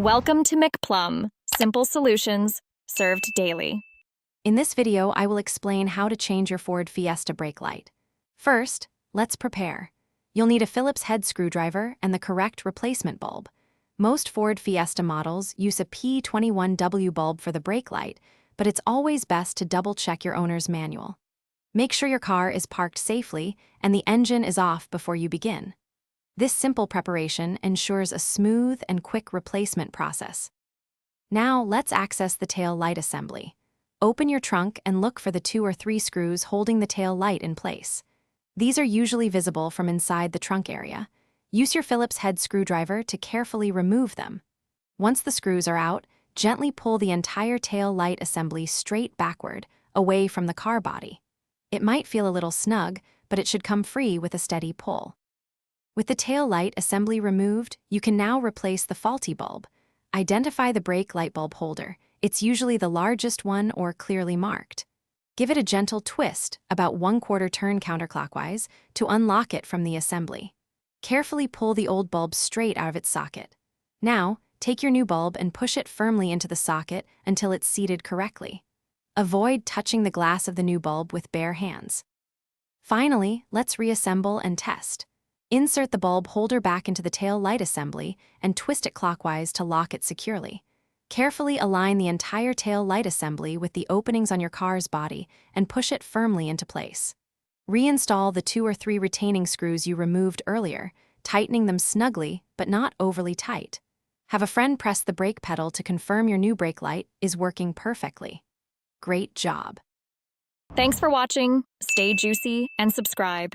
Welcome to McPlum, simple solutions served daily. In this video, I will explain how to change your Ford Fiesta brake light. First, let's prepare. You'll need a Phillips head screwdriver and the correct replacement bulb. Most Ford Fiesta models use a P21W bulb for the brake light, but it's always best to double-check your owner's manual. Make sure your car is parked safely and the engine is off before you begin. This simple preparation ensures a smooth and quick replacement process. Now, let's access the tail light assembly. Open your trunk and look for the 2 or 3 screws holding the tail light in place. These are usually visible from inside the trunk area. Use your Phillips head screwdriver to carefully remove them. Once the screws are out, gently pull the entire tail light assembly straight backward, away from the car body. It might feel a little snug, but it should come free with a steady pull. With the tail light assembly removed, you can now replace the faulty bulb. Identify the brake light bulb holder. It's usually the largest one or clearly marked. Give it a gentle twist, about 1/4 turn counterclockwise, to unlock it from the assembly. Carefully pull the old bulb straight out of its socket. Now, take your new bulb and push it firmly into the socket until it's seated correctly. Avoid touching the glass of the new bulb with bare hands. Finally, let's reassemble and test. Insert the bulb holder back into the tail light assembly and twist it clockwise to lock it securely. Carefully align the entire tail light assembly with the openings on your car's body and push it firmly into place. Reinstall the 2 or 3 retaining screws you removed earlier, tightening them snugly but not overly tight. Have a friend press the brake pedal to confirm your new brake light is working perfectly. Great job! Thanks for watching. Stay juicy and subscribe.